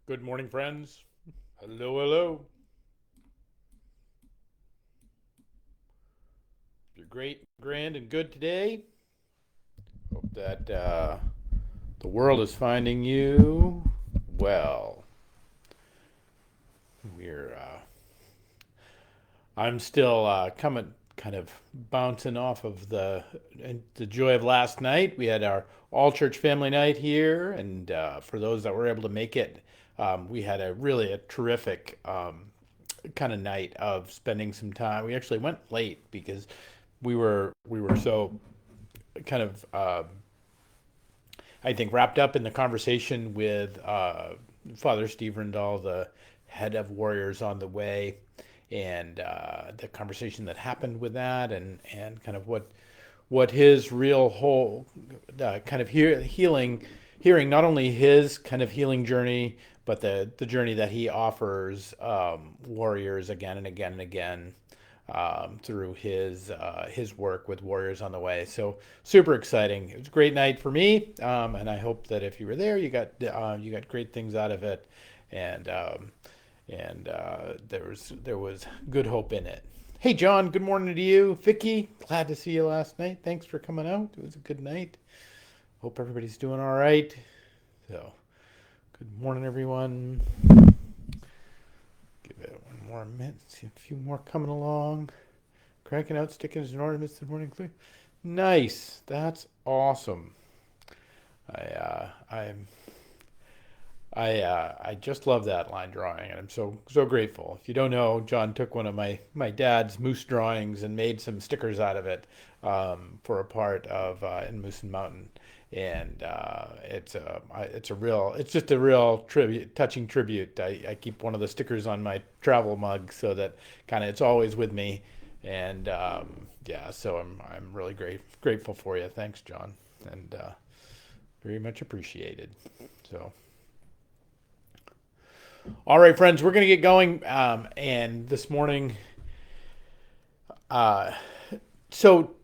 Good morning, friends. Hello, hello. You're great, grand, and good today. Hope that the world is finding you well. We're I'm still coming, kind of bouncing off of the joy of last night. We had our all church family night here, and for those that were able to make it, we had a terrific kind of night of spending some time. We actually went late because we were so kind of I think wrapped up in the conversation with Father Steve Rindall, the head of Warriors on the Way, and the conversation that happened with that, and kind of what his real whole kind of hearing not only his kind of healing journey, but the journey that he offers warriors again and again and again through his work with Warriors on the Way. So super exciting. It was a great night for me, and I hope that if you were there, you got great things out of it, and there was good hope in it. Hey John, good morning to you. Vicky, glad to see you last night. Thanks for coming out. It was a good night. Hope everybody's doing all right. So good morning, everyone. Give it one more minute. See a few more coming along. Cranking out stickers and ornaments this morning. Nice. That's awesome. I'm I just love that line drawing, and I'm so grateful. If you don't know, John took one of my dad's moose drawings and made some stickers out of it for a part of in Moose and Mountain, and it's just a real tribute, touching tribute. I keep one of the stickers on my travel mug so that kind of it's always with me, and yeah, so I'm really grateful for you. Thanks, John, and very much appreciated. So. All right, friends, we're going to get going. And this morning, uh, so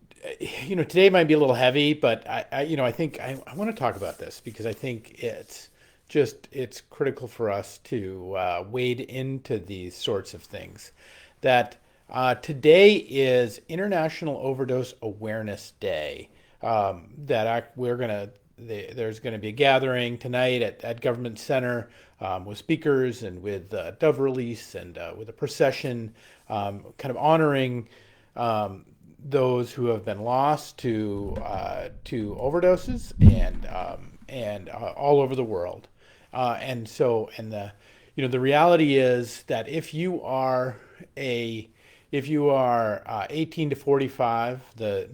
today might be a little heavy, but I think I want to talk about this because I think it's critical for us to wade into these sorts of things. That today is International Overdose Awareness Day. We're gonna there's going to be a gathering tonight at Government Center with speakers and with Dove Release and with a procession, kind of honoring those who have been lost to overdoses and all over the world. And the reality is that a if you are 18 to 45, the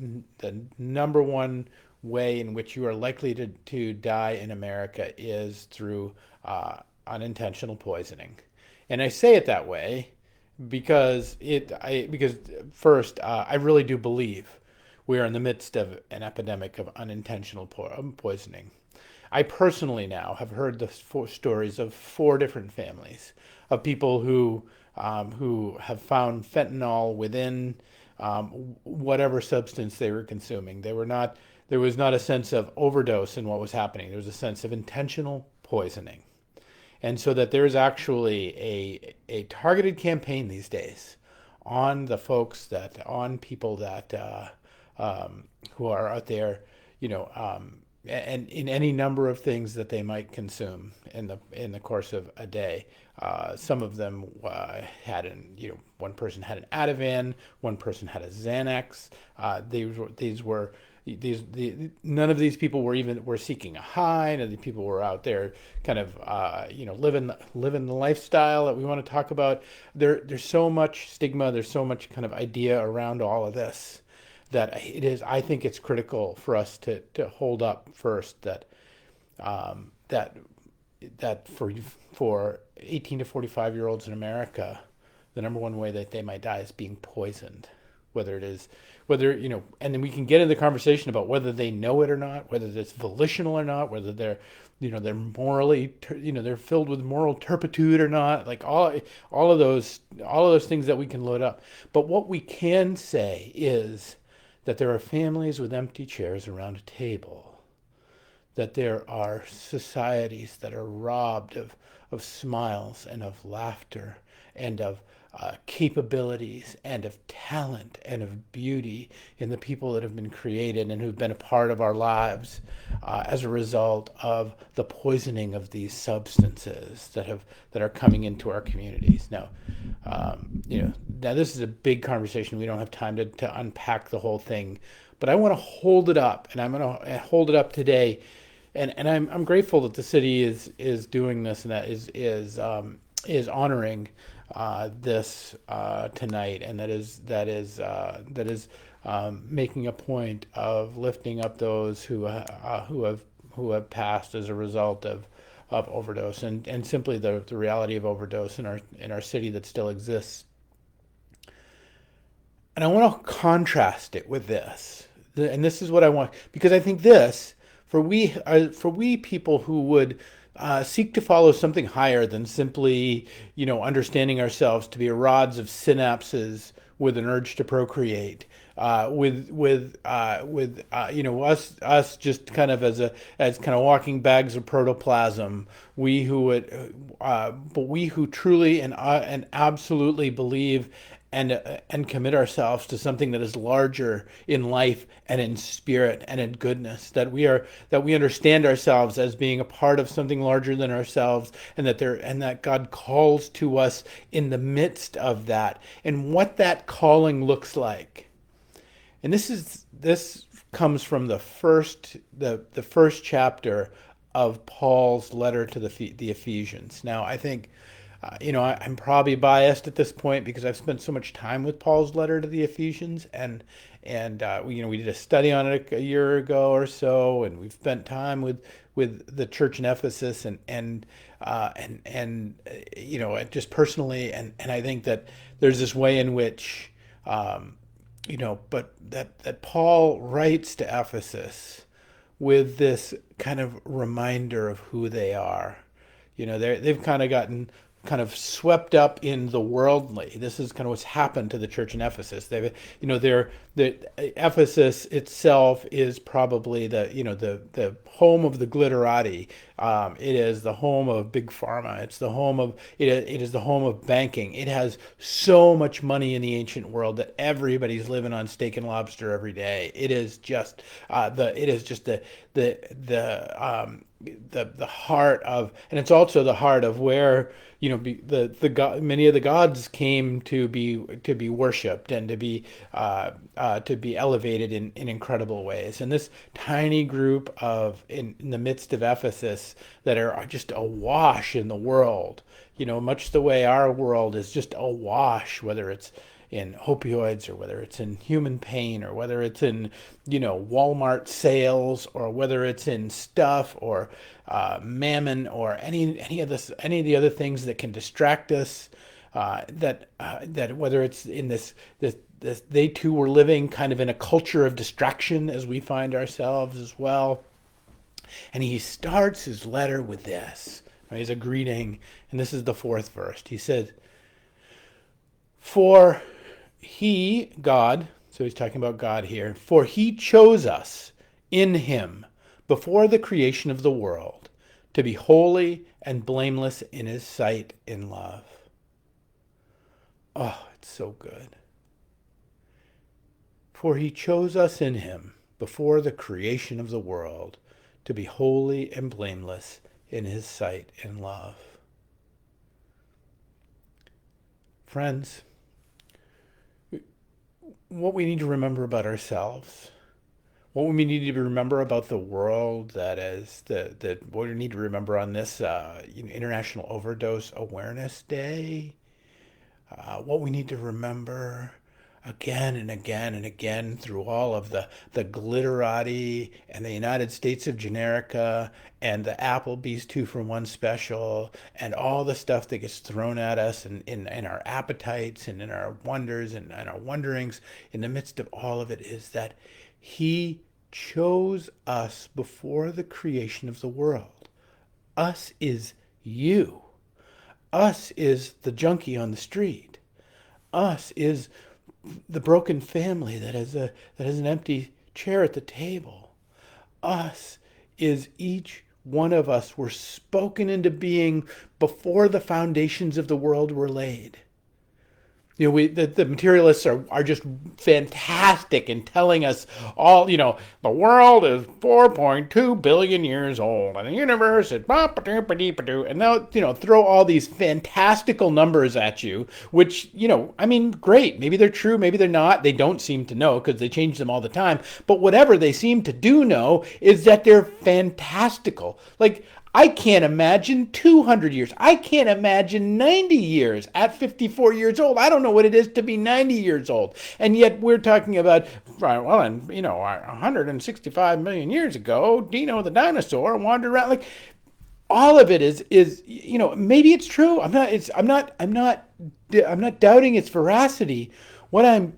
number one way in which you are likely to die in America is through unintentional poisoning. And I say it that way because first, I really do believe we are in the midst of an epidemic of unintentional poisoning. I personally now have heard the stories of four different families of people who have found fentanyl within whatever substance they were consuming. There was not a sense of overdose in what was happening. There was a sense of intentional poisoning. And so that there's actually a targeted campaign these days on people that who are out there, and in any number of things that they might consume in the course of a day. Some of them one person had an Ativan, one person had a Xanax. None of these people were seeking a high. None of these people were out there kind of living the lifestyle that we want to talk about. There's so much stigma. There's so much kind of idea around all of this that I think it's critical for us to hold up first um, that that for 18 to 45-year-olds in America, the number one way that they might die is being poisoned. Whether it is, and then we can get into the conversation about whether they know it or not, whether it's volitional or not, whether they're morally, they're filled with moral turpitude or not, like all of those things that we can load up. But what we can say is that there are families with empty chairs around a table, that there are societies that are robbed of smiles and of laughter and of capabilities and of talent and of beauty in the people that have been created and who've been a part of our lives as a result of the poisoning of these substances that are coming into our communities. Now this is a big conversation. We don't have time to unpack the whole thing, but I want to hold it up, and I'm going to hold it up today. And I'm grateful that the city is doing this, and that is honoring this tonight, and that is making a point of lifting up those who have passed as a result of overdose, and simply the reality of overdose in our city that still exists. And I want to contrast it with this, and this is what I want, because I think this, for we people who would seek to follow something higher than simply, understanding ourselves to be rods of synapses with an urge to procreate, us just kind of as kind of walking bags of protoplasm. But we who truly and absolutely believe and commit ourselves to something that is larger in life and in spirit and in goodness, that we understand ourselves as being a part of something larger than ourselves, and that God calls to us in the midst of that, and what that calling looks like. And this comes from the first chapter of Paul's letter to the Ephesians. Now, I think, I'm probably biased at this point because I've spent so much time with Paul's letter to the Ephesians, and we did a study on it a year ago or so, and we've spent time with the church in Ephesus, and just personally, and I think that there's this way in which, but that Paul writes to Ephesus with this kind of reminder of who they are. They've kind of gotten kind of swept up in the worldly. This is kind of what's happened to the church in Ephesus. Ephesus itself is probably the home of the glitterati. It is the home of big pharma. It's the home of it is the home of banking. It has so much money in the ancient world that everybody's living on steak and lobster every day. It is just the heart of, and it's also the heart of where the God, many of the gods came to be worshipped and to be elevated in incredible ways. And this tiny group in the midst of Ephesus that are just awash in the world, much the way our world is just awash, whether it's in opioids or whether it's in human pain or whether it's in Walmart sales or whether it's in stuff or mammon or any of the other things that can distract us, that whether it's in this they too were living kind of in a culture of distraction as we find ourselves as well. And he starts his letter with this, right? He's a greeting, and this is the 4th verse. He says, "For he," God, so he's talking about God here, "for he chose us in him before the creation of the world to be holy and blameless in his sight in love." Oh, it's so good. "For he chose us in him before the creation of the world to be holy and blameless in his sight in love." Friends, what we need to remember about ourselves, what we need to remember about the world, what we need to remember on this International Overdose Awareness Day, what we need to remember again and again and again through all of the glitterati and the United States of Generica and the Applebee's 2-for-1 special and all the stuff that gets thrown at us in our appetites and in our wonders and our wonderings, in the midst of all of it, is that he chose us before the creation of the world. Us is you. Us is the junkie on the street. Us is the broken family that has an empty chair at the table. Us is each one of us were spoken into being before the foundations of the world were laid. The materialists are just fantastic in telling us all, the world is 4.2 billion years old and the universe is and they'll, throw all these fantastical numbers at you, which, great. Maybe they're true. Maybe they're not. They don't seem to know because they change them all the time. But whatever they seem to do know is that they're fantastical. Like, I can't imagine 200 years. I can't imagine 90 years at 54 years old. I don't know what it is to be 90 years old. And yet we're talking about, 165 million years ago, Dino the dinosaur wandered around. Like, all of it is maybe it's true. I'm not doubting its veracity. What I'm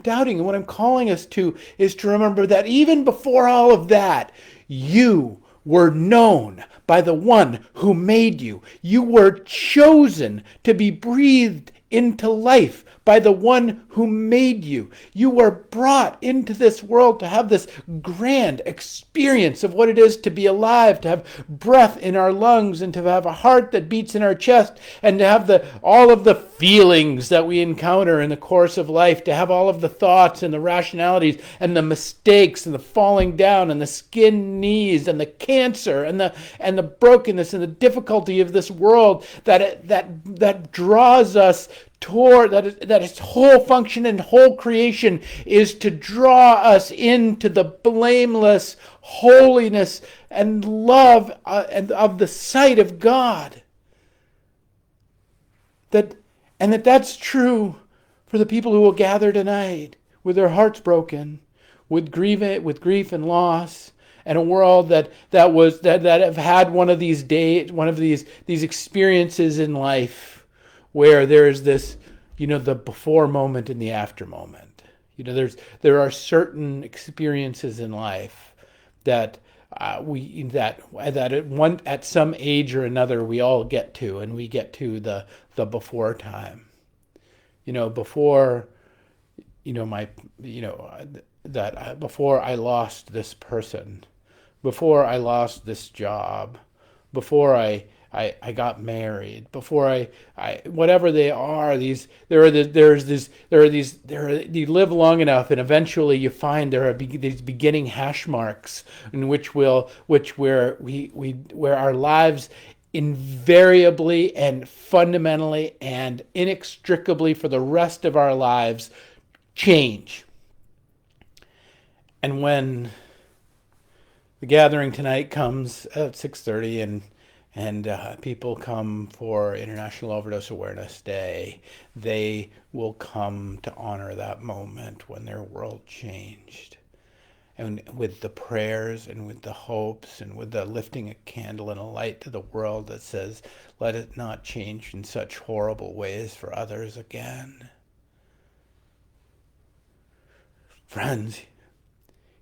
doubting and what I'm calling us to is to remember that even before all of that, you were known by the one who made you. You were chosen to be breathed into life by the one who made you. You were brought into this world to have this grand experience of what it is to be alive, to have breath in our lungs, and to have a heart that beats in our chest, and to have all of the feelings that we encounter in the course of life, to have all of the thoughts and the rationalities and the mistakes and the falling down and the skinned knees and the cancer and the brokenness and the difficulty of this world that draws us toward that its whole function and whole creation is to draw us into the blameless holiness and love and of the sight of God. That's true for the people who will gather tonight with their hearts broken, with grief and loss, and a world that have had one of these days, one of these experiences in life where there's this, the before moment and the after moment. There are certain experiences in life that at some age or another we all get to, and we get to the before time. Before I lost this person, before I lost this job, before I got married, before I whatever they are, you live long enough and eventually you find there are these beginning hash marks in where our lives invariably and fundamentally and inextricably for the rest of our lives change. And when the gathering tonight comes at 6:30 and people come for International Overdose Awareness Day, they will come to honor that moment when their world changed. And with the prayers and with the hopes and with the lifting a candle and a light to the world that says, let it not change in such horrible ways for others again. Friends,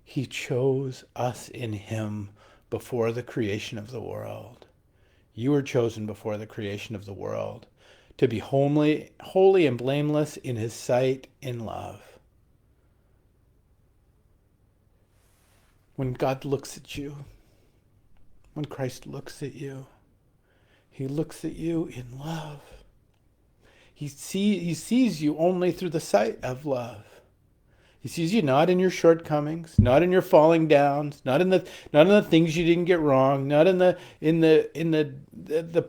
He chose us in Him before the creation of the world. You were chosen before the creation of the world to be holy and blameless in His sight in love. When God looks at you, when Christ looks at you, He looks at you in love. He sees you only through the sight of love. He sees you not in your shortcomings, not in your falling downs, not in the things you didn't get wrong, not in the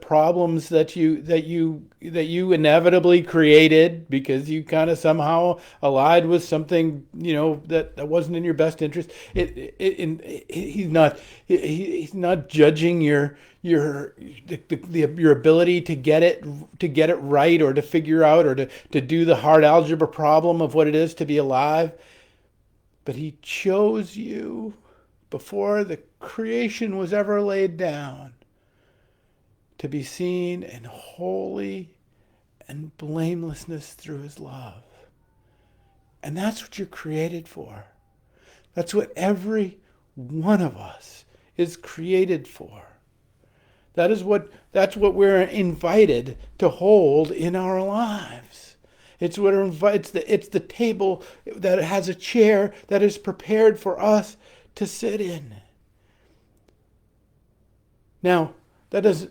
problems that you inevitably created because you kind of somehow allied with something that wasn't in your best interest. He's not judging your ability to get it right or to figure out or to do the hard algebra problem of what it is to be alive. But He chose you before the creation was ever laid down to be seen in holy and blamelessness through His love. And that's what you're created for. That's what every one of us is created for. That's what we're invited to hold in our lives. It's the table that has a chair that is prepared for us to sit in. Now, that does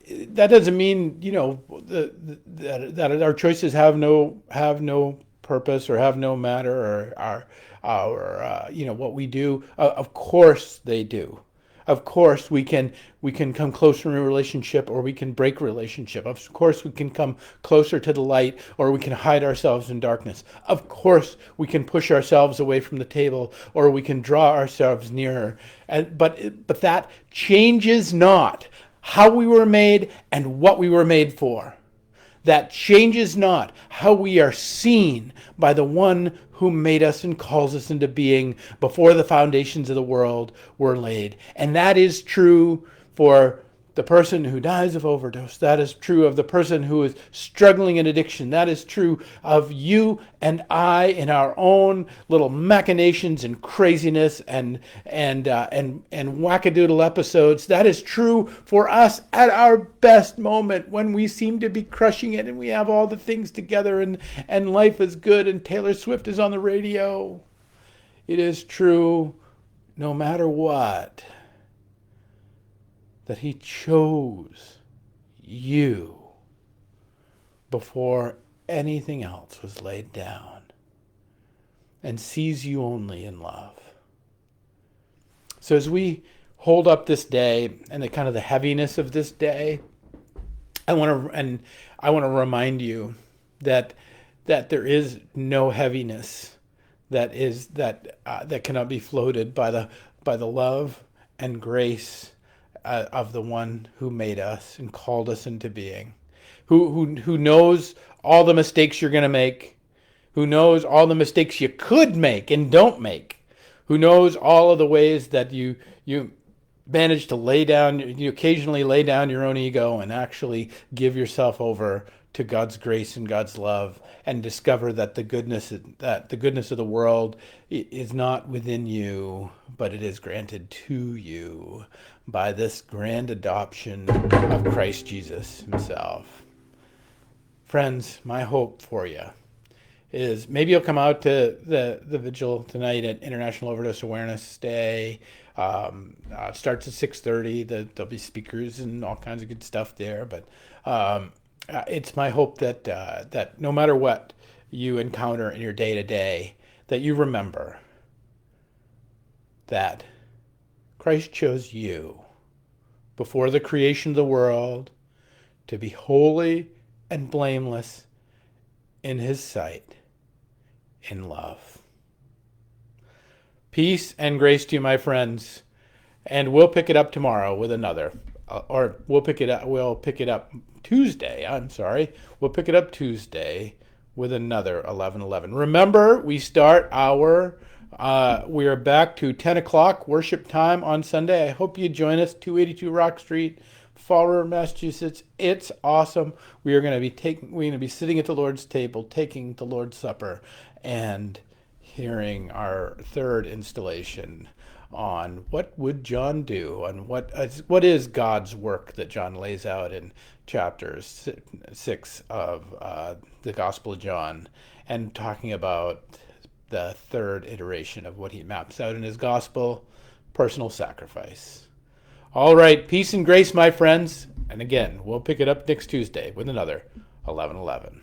that doesn't mean, that our choices have no purpose or have no matter, or what we do. Of course they do. Of course we can come closer in a relationship, or we can break relationship. Of course we can come closer to the light, or we can hide ourselves in darkness. Of course we can push ourselves away from the table, or we can draw ourselves nearer. But that changes not how we were made and what we were made for. That changes not how we are seen by the one who made us and calls us into being before the foundations of the world were laid. And that is true for the person who dies of overdose. That is true of the person who is struggling in addiction. That is true of you and I in our own little machinations and craziness and wackadoodle episodes. That is true for us at our best moment, when we seem to be crushing it and we have all the things together, and life is good and Taylor Swift is on the radio. It is true no matter what, that he chose you before anything else was laid down, and sees you only in love. So as we hold up this day and the kind of the heaviness of this day, I want to remind you that there is no heaviness that cannot be floated by the love and grace of the one who made us and called us into being, who knows all the mistakes you're going to make, who knows all the mistakes you could make and don't make, who knows all of the ways that you manage to you occasionally lay down your own ego and actually give yourself over to God's grace and God's love, and discover that the goodness of the world is not within you, but it is granted to you by this grand adoption of Christ Jesus himself. Friends, my hope for you is maybe you'll come out to the vigil tonight at International Overdose Awareness Day. It starts at 6:30. There'll be speakers and all kinds of good stuff there. But it's my hope that no matter what you encounter in your day-to-day, that you remember that Christ chose you before the creation of the world to be holy and blameless in his sight, in love. Peace and grace to you, my friends. And we'll pick it up tomorrow with another. We'll pick it up Tuesday. We'll pick it up Tuesday with another 11:11. Remember, we are back to 10 o'clock worship time on Sunday. I hope you join us, 282 Rock Street, Fall River, Massachusetts. It's awesome. We're going to be sitting at the Lord's table, taking the Lord's Supper, and hearing our third installation on what would John do, and what is God's work that John lays out in chapter 6 of the Gospel of John, and talking about the third iteration of what he maps out in his gospel, personal sacrifice. All right, peace and grace, my friends. And again, we'll pick it up next Tuesday with another 11:11.